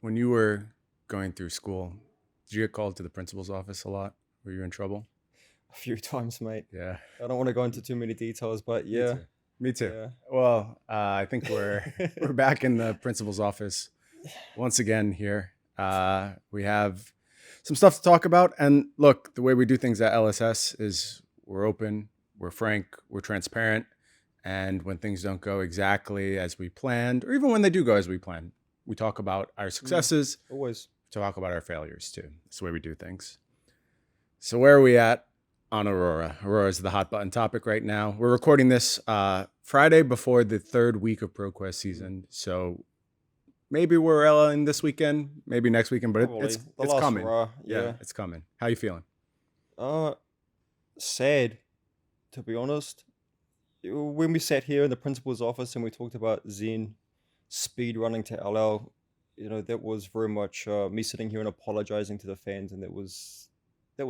When you were going through school, did you get called to the principal's office a lot? Were you in trouble? A few times, mate. Yeah, I don't want to go into too many details, but me yeah, too. Me too. yeah. Well, I think we're back in the principal's office once again here. We have some stuff to talk about, and look, the way we do things at LSS is we're open, we're frank, we're transparent, and when things don't go exactly as we planned, or even when they do go as we planned, we talk about our Mm, successes, always. talk about our failures too. That's the way we do things. So where are we at on Aurora? Aurora is the hot button topic right now. We're recording this Friday before the third week of ProQuest Mm, season. So maybe we're in this weekend, maybe next weekend, but probably the it's last coming. hurrah. Yeah, Yeah. it's coming. How you feeling? Uh, sad to be honest. When we sat here in the principal's office and we talked about Zen speed running to LL, that was very much me sitting here and apologizing to the fans, and that was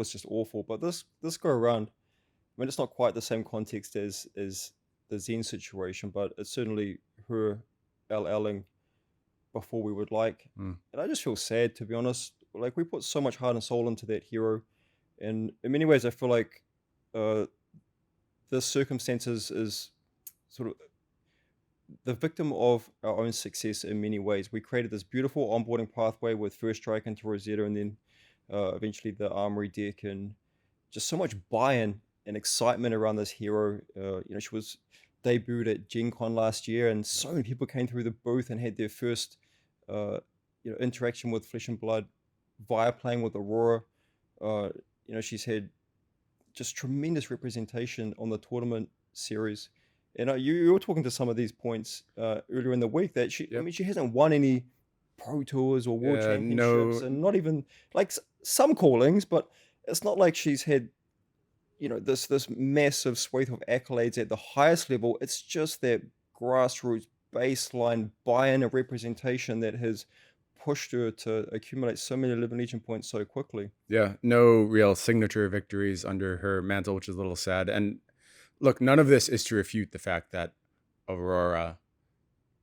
just awful. But this go around, I mean, it's not quite the same context as the Zen situation, but it's certainly her LLing before we would like. Mm, And I just feel sad, to be honest. Like, we put so much heart and soul into that hero. And in many ways, I feel like uh, this circumstances is sort of the victim of our own success in many ways. We created this beautiful onboarding pathway with first strike into Rosetta and then eventually the armory deck, and just so much buy-in and excitement around this hero. She was debuted at Gen Con last year, and so many people came through the booth and had their first, interaction with Flesh and Blood via playing with Aurora. She's had just tremendous representation on the tournament series. And you were talking to some of these points earlier in the week that I yep. mean, she hasn't won any pro tours or world championships, No. and not even like some callings, but it's not like she's had this massive swath of accolades at the highest level. It's just that grassroots baseline buy-in and representation that has pushed her to accumulate so many Living Legion points so quickly. Yeah, no real signature victories under her mantle, which is a little sad. And look, none of this is to refute the fact that Aurora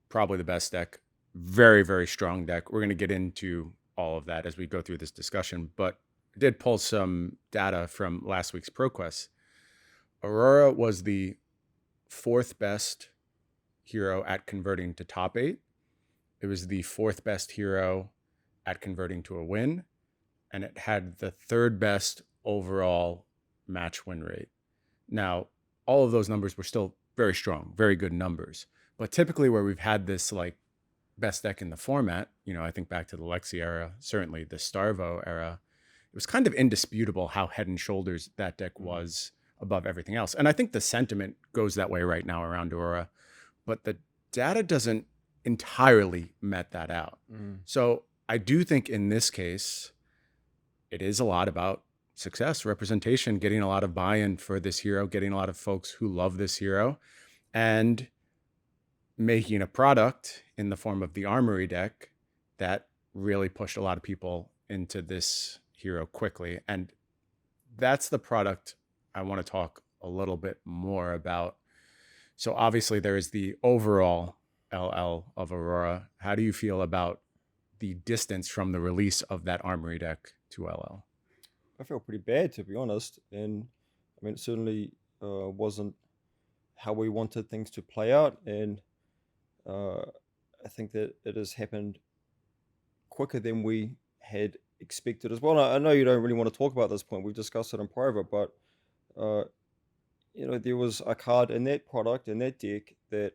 probably the best deck. Very, very strong deck. We're going to get into all of that as we go through this discussion. But I did pull some data from last week's ProQuest. Aurora was the fourth best hero at converting to top eight. It was the fourth best hero at converting to a win. And it had the third best overall match win rate. Now, all of those numbers were still very strong, very good numbers. But typically, where we've had this like best deck in the format, I think back to the Lexi era, certainly the Starvo era, it was kind of indisputable how head and shoulders that deck Mhm. was above everything else. And I think the sentiment goes that way right now around Aurora, but the data doesn't entirely met that out. Mm. So I do think in this case, it is a lot about success, representation, getting a lot of buy-in for this hero, getting a lot of folks who love this hero, and making a product in the form of the armory deck that really pushed a lot of people into this hero quickly. And that's the product I want to talk a little bit more about. So obviously there is the overall LL of Aurora. How do you feel about the distance from the release of that armory deck to LL? I feel pretty bad, to be honest, and I mean, it certainly wasn't how we wanted things to play out, and uh, I think that it has happened quicker than we had expected as well. I know you don't really want to talk about this point; we've discussed it in private, but uh, there was a card in that product in that deck that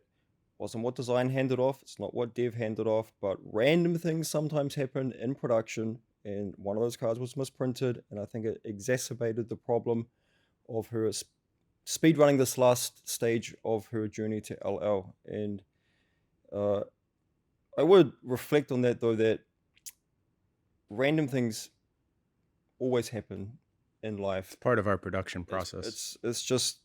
wasn't what design handed off. It's not what dev handed off, but random things sometimes happen in production, and one of those cards was misprinted, and I think it exacerbated the problem of her speed running this last stage of her journey to LL. And uh, I would reflect on that though, that random things always happen in It's life. part of our production It's process. it's it's just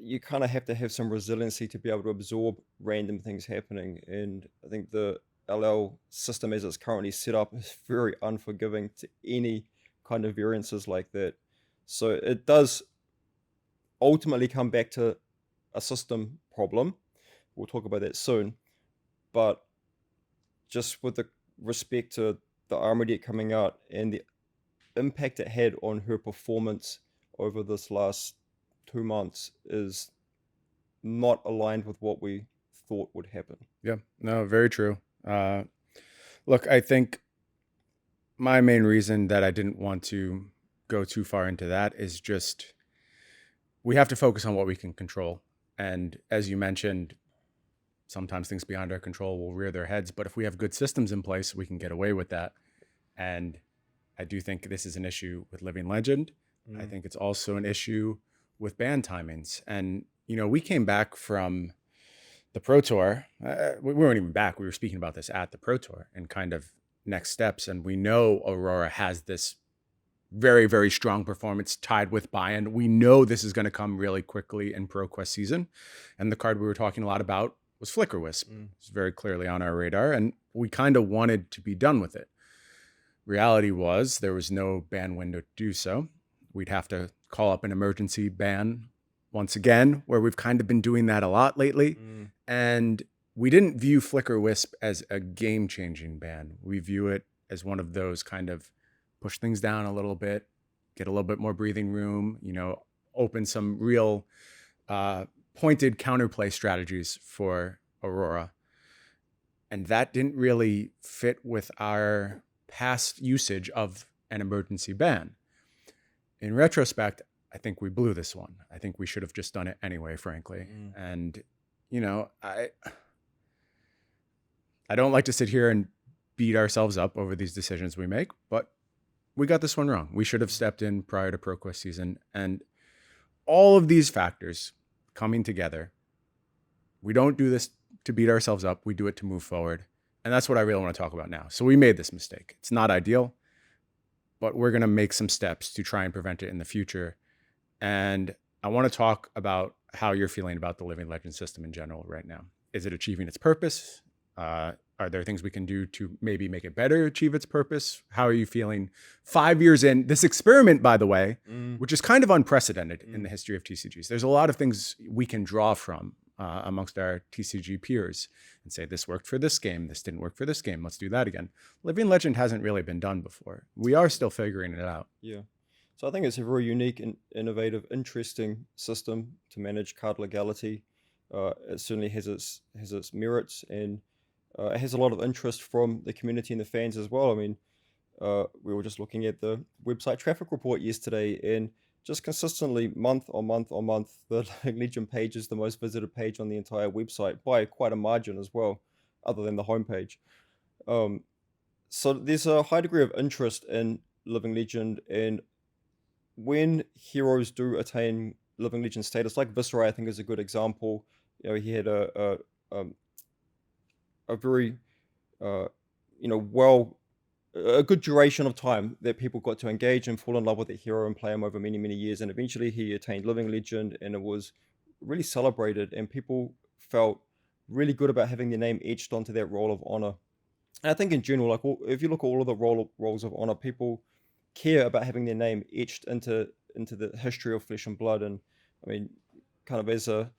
you kind of have to have some resiliency to be able to absorb random things happening. And I think the LL system as it's currently set up is very unforgiving to any kind of variances like that. So it does ultimately come back to a system problem. We'll talk about that soon. But just with the respect to the armor deck coming out and the impact it had on her performance over this last 2 months is not aligned with what we thought would happen. Yeah, no, very true. Uh, Look, I think my main reason that I didn't want to go too far into that is just we have to focus on what we can control. And as you mentioned, sometimes things beyond our control will rear their heads. But if we have good systems in place, we can get away with that. And I do think this is an issue with Living Legend. I think it's also an issue with band timings. And, we came back from the Pro Tour. We weren't even back. We were speaking about this at the Pro Tour and kind of next steps. And we know Aurora has this very, very strong performance tied with Bryan. We know this is going to come really quickly in ProQuest season. And the card we were talking a lot about was Flicker Wisp. It's very clearly on our radar. And we kind of wanted to be done with it. Reality was there was no ban window to do so. We'd have to call up an emergency ban once again, where we've kind of been doing that a lot lately. And we didn't view Flicker Wisp as a game-changing ban. We view it as one of those kind of push things down a little bit, get a little bit more breathing room, open some real pointed counterplay strategies for Aurora. And that didn't really fit with our past usage of an emergency ban. In retrospect, I think we blew this one. I think we should have just done it anyway, frankly. And, I don't like to sit here and beat ourselves up over these decisions we make, but we got this one wrong. We should have stepped in prior to ProQuest season. And all of these factors coming together, we don't do this to beat ourselves up. We do it to move forward. And that's what I really want to talk about now. So we made this mistake. It's not ideal, but we're going to make some steps to try and prevent it in the future. And I want to talk about how you're feeling about the Living Legend system in general right now. Is it achieving its purpose? Are there things we can do to maybe make it better achieve its purpose? How are you feeling 5 years in this experiment, by the way, which is kind of unprecedented in the history of TCGs? There's a lot of things we can draw from amongst our TCG peers and say, this worked for this game, this didn't work for this game, let's do that again. Living Legend hasn't really been done before. We are still figuring it out. Yeah. So I think it's a very unique and innovative, interesting system to manage card legality. It certainly has its merits, and it has a lot of interest from the community and the fans as well. I mean, we were just looking at the website traffic report yesterday, and just consistently, month on month on month, the Legion page is the most visited page on the entire website by quite a margin as well, other than the homepage. So there's a high degree of interest in Living Legend, and when heroes do attain Living Legend status, like Viscera, I think is a good example. He had a very a good duration of time that people got to engage and fall in love with the hero and play him over many, many years. And eventually he attained Living Legend, and it was really celebrated, and people felt really good about having their name etched onto that Roll of Honor. And I think in general, like if you look at all of the Rolls of Honor, people care about having their name etched into the history of Flesh and Blood. And I mean, kind of as a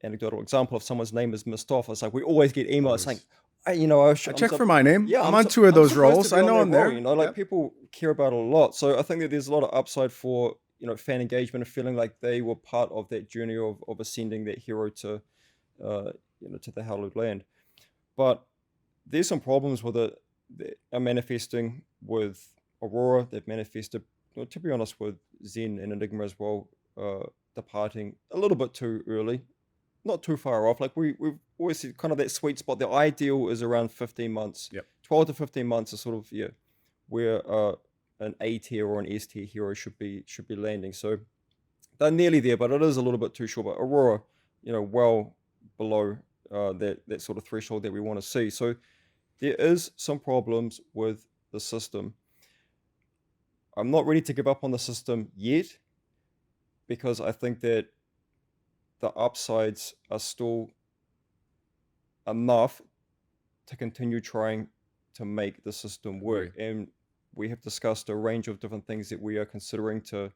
anecdotal example, if someone's name is missed off, it's like we always get emails saying, I check for my name. Yeah, I'm on two of those roles. I know I'm there. Like people care about it a lot. So I think that there's a lot of upside for fan engagement and feeling like they were part of that journey of ascending that hero to to the Hallowed Land. But there's some problems with it that are manifesting with Aurora. They've manifested, to be honest, with Zen and Enigma as well, departing a little bit too early. Not too far off. Like we've always said, kind of that sweet spot. The ideal is around 15 months. Yep. 12 to 15 months is sort of where an A tier or an S tier hero should be landing. So they're nearly there, but it is a little bit too short. But Aurora, well below that sort of threshold that we want to see. So there is some problems with the system. I'm not ready to give up on the system yet, because I think that the upsides are still enough to continue trying to make the system work. Right. And we have discussed a range of different things that we are considering to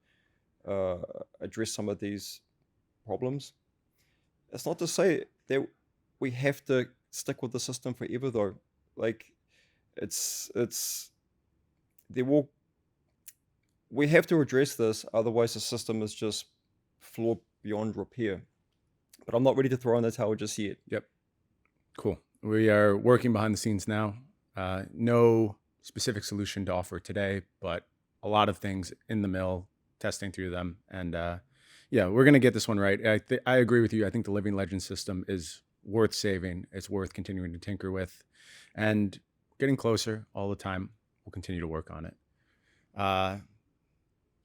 address some of these problems. It's not to say that we have to stick with the system forever, though. Like, it's there will we have to address this, otherwise the system is just flawed beyond repair. But I'm not ready to throw in the towel just yet. Yep. Cool. We are working behind the scenes now. No specific solution to offer today, but a lot of things in the mill, testing through them. And yeah, we're going to get this one right. I agree with you. I think the Living Legend system is worth saving. It's worth continuing to tinker with and getting closer all the time. We'll continue to work on it.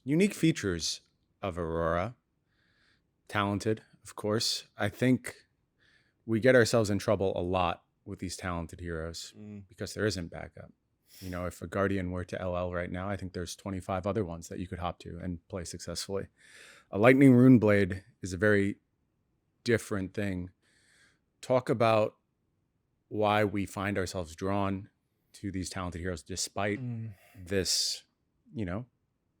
Unique features of Aurora. Talented, of course. I think we get ourselves in trouble a lot with these talented heroes because there isn't backup. You know, if a Guardian were to LL right now, I think there's 25 other ones that you could hop to and play successfully. A Lightning Rune Blade is a very different thing. Talk about why we find ourselves drawn to these talented heroes despite this, you know,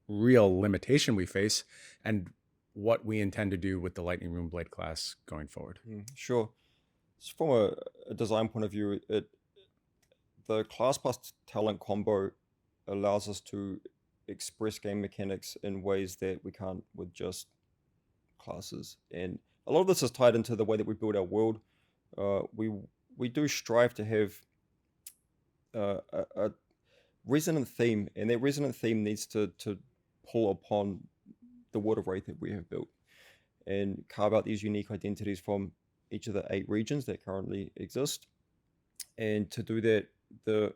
real limitation we face, and what we intend to do with the Lightning Rune Blade class going forward. Sure. So from a design point of view, the class plus talent combo allows us to express game mechanics in ways that we can't with just classes. And a lot of this is tied into the way that we build our world. We do strive to have a resonant theme, and that resonant theme needs to pull upon the world of Wraith that we have built and carve out these unique identities from each of the 8 regions that currently exist. And to do that, the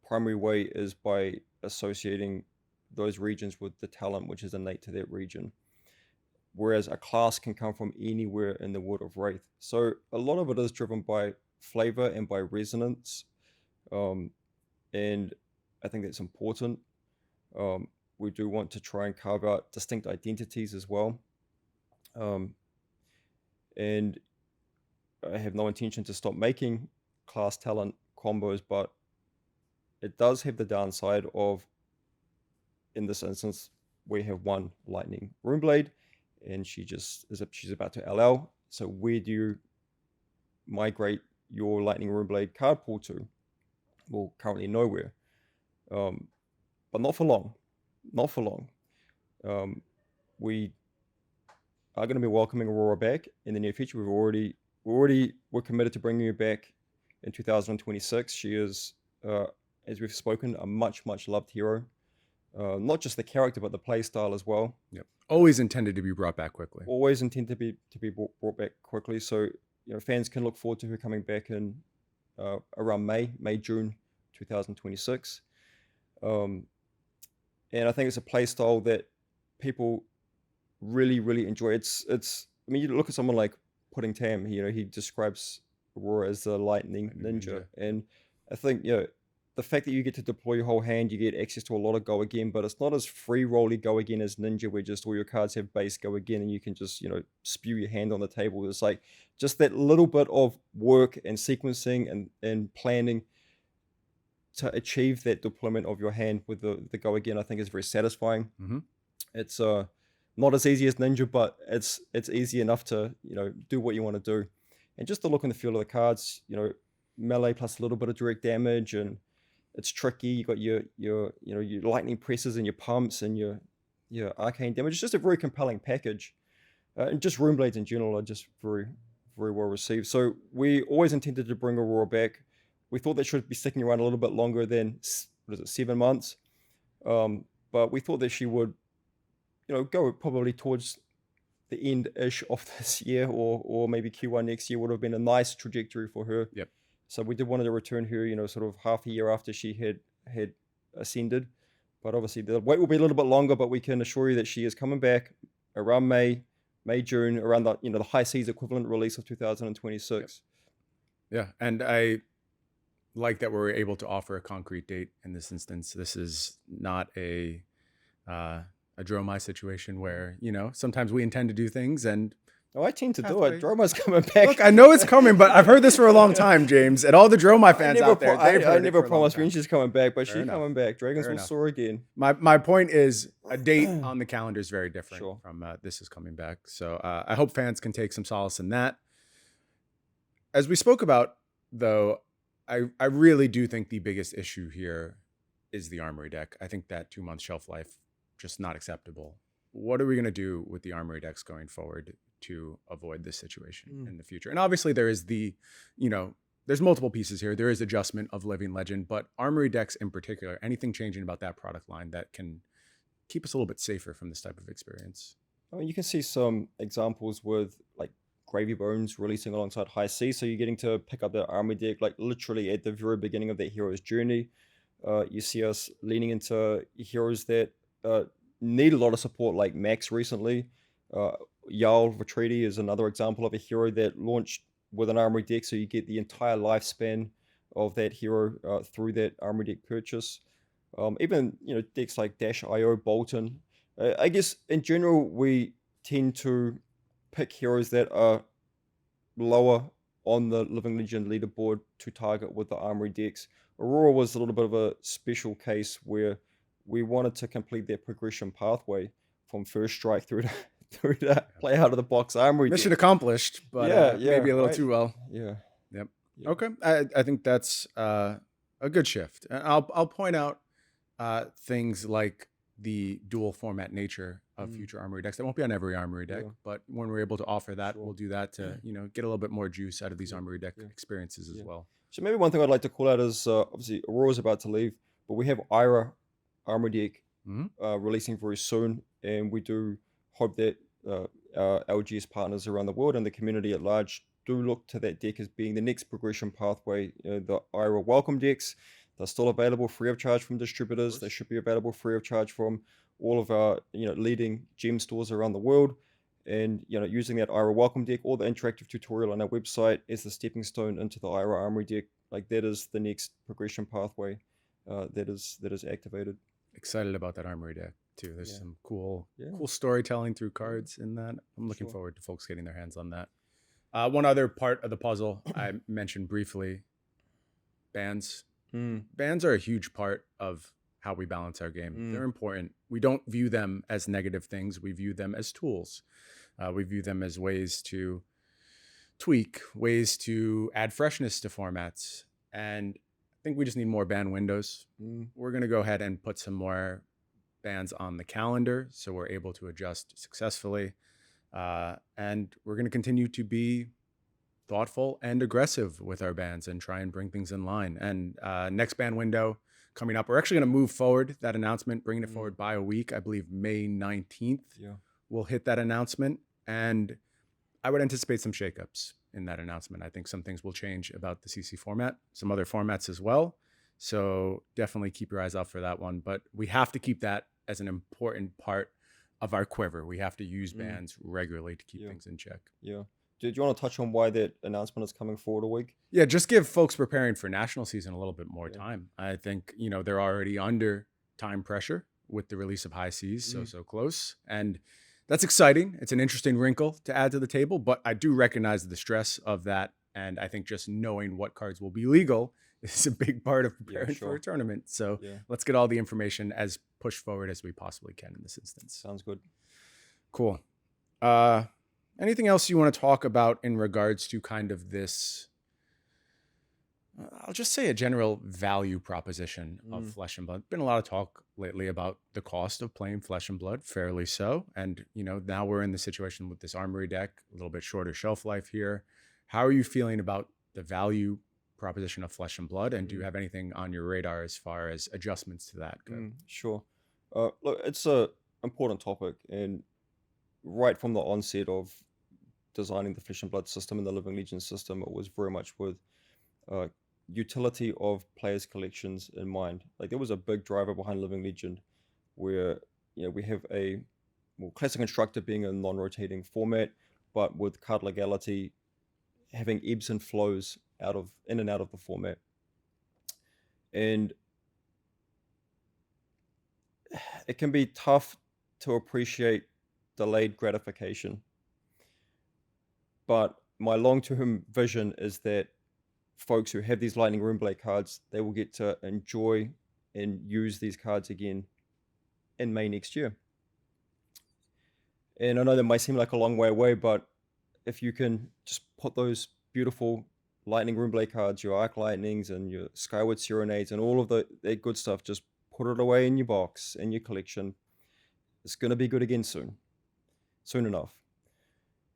primary way is by associating those regions with the talent which is innate to that region. Whereas a class can come from anywhere in the world of Wraith. So a lot of it is driven by flavor and by resonance. And I think that's important. We do want to try and carve out distinct identities as well. And I have no intention to stop making class talent combos, but it does have the downside of, in this instance, we have one Lightning Rune Blade, and she's about to LL. So where do you migrate your Lightning Rune Blade card pool to? Well, currently nowhere. But not for long. Not for long. We are going to be welcoming Aurora back in the near future. We're committed to bringing her back in 2026. She is, as we've spoken, a much loved hero. Not just the character, but the play style as well. Yep. Always intended to be brought back quickly. Always intended to be brought back quickly. So fans can look forward to her coming back in around June 2026. And I think it's a play style that people really enjoy. It's I mean, you look at someone like Pudding Tam, he describes Aurora as the lightning ninja. And I think, the fact that you get to deploy your whole hand, you get access to a lot of go again, but it's not as free rolly go again as Ninja, where just all your cards have base go again and you can just, spew your hand on the table. It's like just that little bit of work and sequencing and planning to achieve that deployment of your hand with the go again, I think is very satisfying. It's not as easy as Ninja, but it's easy enough to do what you want to do. And just the look and the feel of the cards, melee plus a little bit of direct damage, and it's tricky. You got your lightning presses and your pumps and your arcane damage. It's just a very compelling package. And just Rune Blades in general are just very well received. So we always intended to bring Aurora back. We thought that should be sticking around a little bit longer than 7 months. But we thought that she would go probably towards the end-ish of this year, or maybe Q1 next year would have been a nice trajectory for her. Yep. So we did want to return her, sort of half a year after she had ascended. But obviously the wait will be a little bit longer, but we can assure you that she is coming back around May, June, around the the high seas equivalent release of 2026. Yep. Yeah, and I like that we're able to offer a concrete date in this instance. This is not a Dromai situation where, sometimes we intend to do things and... Oh, I tend to do it. Dromai's coming back. Look, I know it's coming, but I've heard this for a long time, James. And all the Dromai fans out there, I never promised when she's coming back, but she's coming back. Dragons will soar again. My point is a date on the calendar is very different from this is coming back. So I hope fans can take some solace in that. As we spoke about, though, I really do think the biggest issue here is the armory deck. I think that 2 month shelf life just not acceptable. What are we going to do with the armory decks going forward to avoid this situation Mm. in the future? And obviously there is you know, there's multiple pieces here. There is adjustment of Living Legend, but armory decks in particular, anything changing about that product line that can keep us a little bit safer from this type of experience. I mean, you can see some examples with like Gravy Bones releasing alongside High C. So you're getting to pick up the army deck like literally at the very beginning of that hero's journey. You see us leaning into heroes that uh, need a lot of support, like Max recently. Uh, Jarl Retreaty is another example of a hero that launched with an armory deck, so you get the entire lifespan of that hero through that armory deck purchase. Even decks like Dash IO, Bolton. I guess in general we tend to pick heroes that are lower on the Living Legend leaderboard to target with the armory decks. Aurora was a little bit of a special case where we wanted to complete that progression pathway from first strike through to through to Yeah. play out of the box armory Mission deck. accomplished, but Yeah, yeah, maybe a little right. too well. Yeah, Yep. yeah. Okay. I think that's a good shift. And I'll point out things like the dual format nature of Mm, future armory decks. That won't be on every armory deck, yeah, but when we're able to offer that, we'll sure. do that to get a little bit more juice out of these Yeah, armory deck yeah, experiences as yeah. well. So maybe one thing I'd like to call out is obviously Aurora's about to leave, but we have Ira armor deck Hmm. releasing very soon, and we do hope that our LGS partners around the world and the community at large do look to that deck as being the next progression pathway. The IRA welcome decks, they're still available free of charge from Of distributors. They course. should be available free of charge from all of our leading gem stores around the world. And using that IRA welcome deck or the interactive tutorial on our website as the stepping stone into the IRA armory deck, like that is the next progression pathway that is activated. Excited about that armory deck too. There's Yeah, some cool yeah, storytelling through yeah, cards in that. I'm for looking sure. forward to folks getting their hands on that. One other part of the puzzle I mentioned briefly: bands. Mm, Bands are a huge part of how we balance our game. mm, They're important. We don't view them as negative things. We view them as tools. We view them as ways to tweak, ways to add freshness to formats. And I think we just need more band windows. mm, We're going to go ahead and put some more bands on the calendar so we're able to adjust successfully. And we're going to continue to be thoughtful and aggressive with our bands and try and bring things in line. And next band window coming up, we're actually going to move forward that announcement, bringing it mm, forward by a week. I believe May 19th yeah. we'll hit that announcement. And I would anticipate some shakeups in that announcement. I think some things will change about the CC format, some other formats as well. So definitely keep your eyes out for that one. But we have to keep that as an important part of our quiver. We have to use Mm, bands regularly to keep yeah. things in check. Yeah. Do you want to touch on why that announcement is coming forward a week? Yeah, just give folks preparing for national season a little bit more Yeah. time. I think, they're already under time pressure with the release of High Seas Mm, so close. And that's exciting. It's an interesting wrinkle to add to the table, but I do recognize the stress of that. And I think just knowing what cards will be legal is a big part of yeah, preparing for a sure. tournament. So Yeah. let's get all the information as pushed forward as we possibly can in this instance. Sounds good. Cool. Uh, Anything else you want to talk about in regards to kind of this? I'll just say a general value proposition of Mm, Flesh and Blood. Been a lot of talk lately about the cost of playing Flesh and Blood, fairly so. And, now we're in the situation with this armory deck, a little bit shorter shelf life here. How are you feeling about the value proposition of Flesh and Blood? And do you mm, have anything on your radar as far as adjustments to that go? sure. Look, it's a important topic, and right from the onset of designing the Flesh and Blood system and the Living Legend system, it was very much with uh, utility of players' collections in mind. Like there was a big driver behind Living Legend, where we have a classic constructor being a non-rotating format, but with card legality having ebbs and flows in and out of the format, and it can be tough to appreciate delayed gratification. But my long-term vision is that folks who have these Lightning Runeblade cards, they will get to enjoy and use these cards again in May next year. And I know that might seem like a long way away, but if you can just put those beautiful Lightning Runeblade cards, your Arc Lightnings, and your Skyward Serenades, and all of that good stuff. Just put it away in your box, in your collection. It's going to be good again soon enough.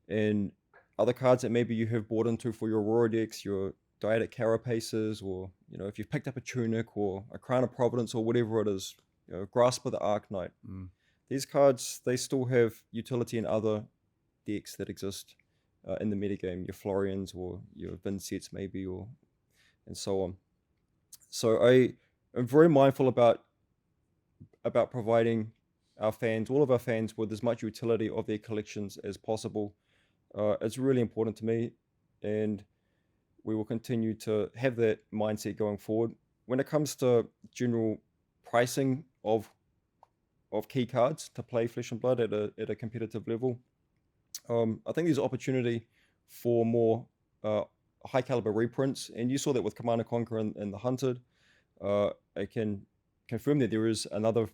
And other cards that maybe you have bought into for your Aurora decks, your Dyadic Carapaces, or if you've picked up a Tunic or a Crown of Providence or whatever it is, Grasp of the Arknight. These cards, they still have utility in other decks that exist in the metagame, your Florians or your Vinsets maybe, and so on. So I am very mindful about providing all of our fans, with as much utility of their collections as possible. It's really important to me, and we will continue to have that mindset going forward. When it comes to general pricing of key cards to play Flesh and Blood at a competitive level, I think there's opportunity for more high caliber reprints, and you saw that with Command & Conquer and the Hunted. I can confirm that there is another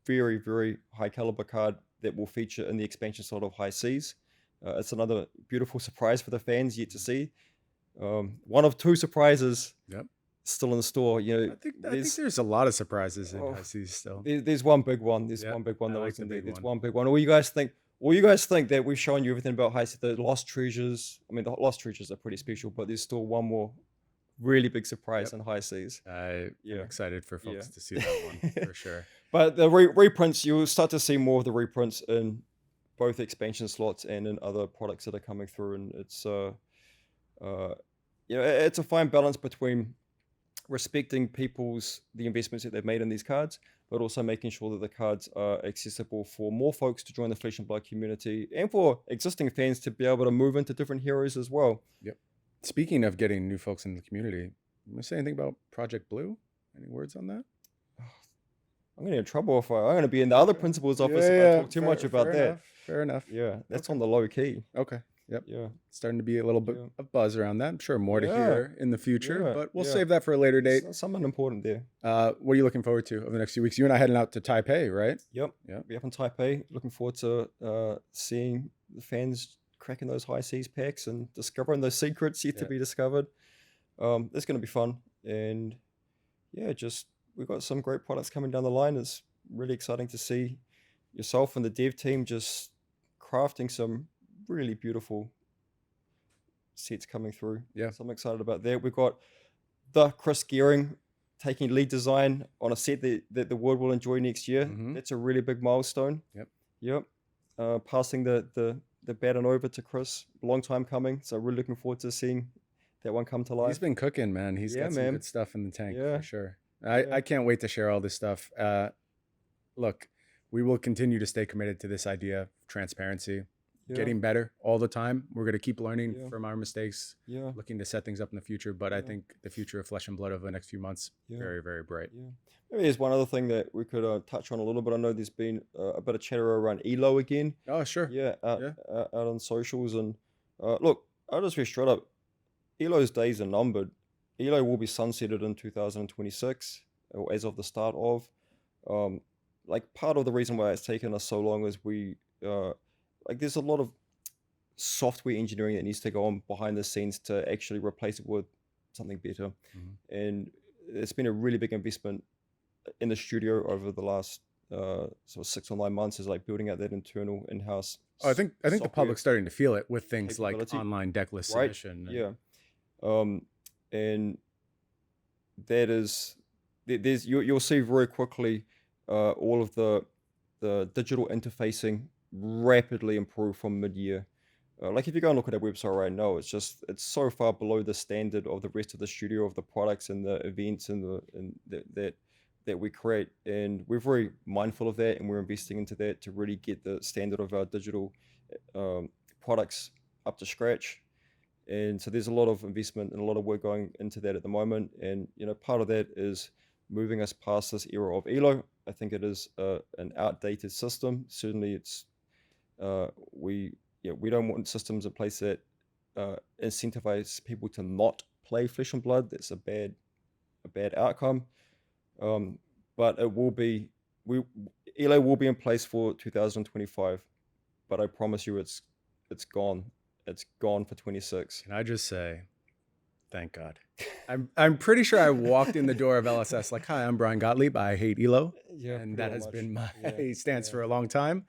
very, very high caliber card that will feature in the expansion slot of High Seas. It's another beautiful surprise for the fans yet to see. One of two surprises still in the store. I think there's a lot of surprises in High Seas still. There's one big one. There's one big one that wasn't there. There's one big one. Or you guys think that we've shown you everything about High Seas, the Lost Treasures? I mean, the Lost Treasures are pretty special, but there's still one more really big surprise in High Seas. I'm excited for folks to see that one for sure. But the reprints, you'll start to see more of the reprints in both expansion slots and in other products that are coming through, and it's it's a fine balance between respecting the investments that they've made in these cards, but also making sure that the cards are accessible for more folks to join the Flesh and Blood community, and for existing fans to be able to move into different heroes as well. Yep. Speaking of getting new folks in the community, you want to say anything about Project Blue? Any words on that? I'm going to get in trouble if I'm going to be in the other principal's office if I talk too much about that. Fair enough. Yeah, that's on the low key. Okay. Yep. Yeah. Starting to be a little bit of buzz around that. I'm sure more to hear in the future, but we'll save that for a later date. Something important there. What are you looking forward to over the next few weeks? You and I heading out to Taipei, right? Yep. We're up in Taipei. Looking forward to seeing the fans cracking those High Seas packs and discovering those secrets yet to be discovered. It's going to be fun. And we've got some great products coming down the line. It's really exciting to see yourself and the dev team just crafting some really beautiful sets coming through. So I'm excited about that. We've got the Chris Gearing taking lead design on a set that the world will enjoy next year. That's a really big milestone. Yep. Passing the baton over to Chris, long time coming. So really looking forward to seeing that one come to life. He's been cooking, man. He's got some good stuff in the tank for sure. I can't wait to share all this stuff. Look, we will continue to stay committed to this idea of transparency, getting better all the time. We're going to keep learning from our mistakes, looking to set things up in the future. But I think the future of Flesh and Blood over the next few months, very, very bright. Maybe there's one other thing that we could touch on a little bit. I know there's been a bit of chatter around ELO again. Oh, sure. Out on socials. And look, I'll just be straight up. ELO's days are numbered. ELO will be sunsetted in 2026, or as of the start of. Part of the reason why it's taken us so long is there's a lot of software engineering that needs to go on behind the scenes to actually replace it with something better. And it's been a really big investment in the studio over the last sort of 6 or 9 months, is building out that internal in-house. I think the public's starting to feel it with things like online deck list submission. And that is, you'll see very quickly all of the digital interfacing rapidly improve from mid-year. If you go and look at our website right now, it's so far below the standard of the rest of the studio, of the products and the events and that we create. And we're very mindful of that, and we're investing into that to really get the standard of our digital products up to scratch. And so there's a lot of investment and a lot of work going into that at the moment. And part of that is moving us past this era of ELO. I think it is an outdated system. Certainly, it's we don't want systems in place that incentivize people to not play Flesh and Blood. That's a bad outcome. But it will be ELO will be in place for 2025. But I promise you, it's gone. It's gone for 26. Can I just say, Thank God. I'm pretty sure I walked in the door of LSS like, "Hi, I'm Brian Gottlieb. I hate Elo," Yeah, and pretty that well has much. been my Yeah, stance yeah, for a long time.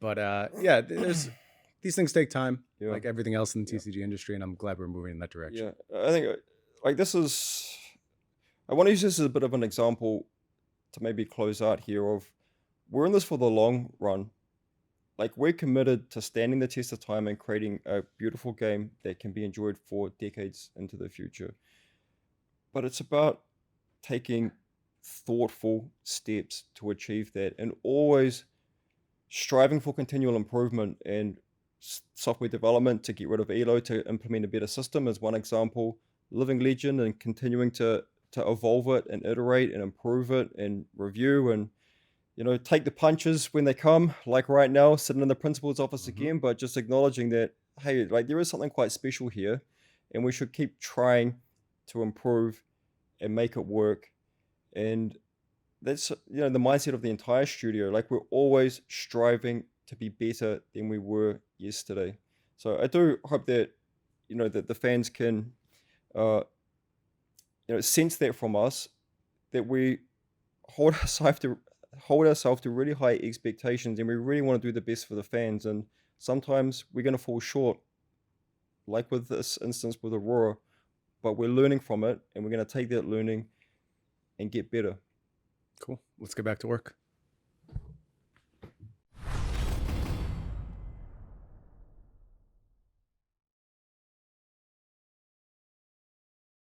But yeah, there's these things take time, yeah, like everything else in the yeah, TCG industry, and I'm glad we're moving in that direction. yeah. I think like this is. I want to use this as a bit of an example to maybe close out here of we're in this for the long run. Like we're committed to standing the test of time and creating a beautiful game that can be enjoyed for decades into the future. But it's about taking thoughtful steps to achieve that and always striving for continual improvement and software development to get rid of elo to implement a better system is one example. Living Legend and continuing to evolve it and iterate and improve it and review and take the punches when they come, like right now, sitting in the principal's office Hmm. again, but just acknowledging that, hey, like there is something quite special here, and we should keep trying to improve and make it work. And that's the mindset of the entire studio. Like we're always striving to be better than we were yesterday. So I do hope that that the fans can uh sense that from us, that we hold ourselves to really high expectations, and we really want to do the best for the fans. And sometimes we're going to fall short, like with this instance with Aurora, but we're learning from it, and we're going to take that learning and get better. Cool. Let's get back to work.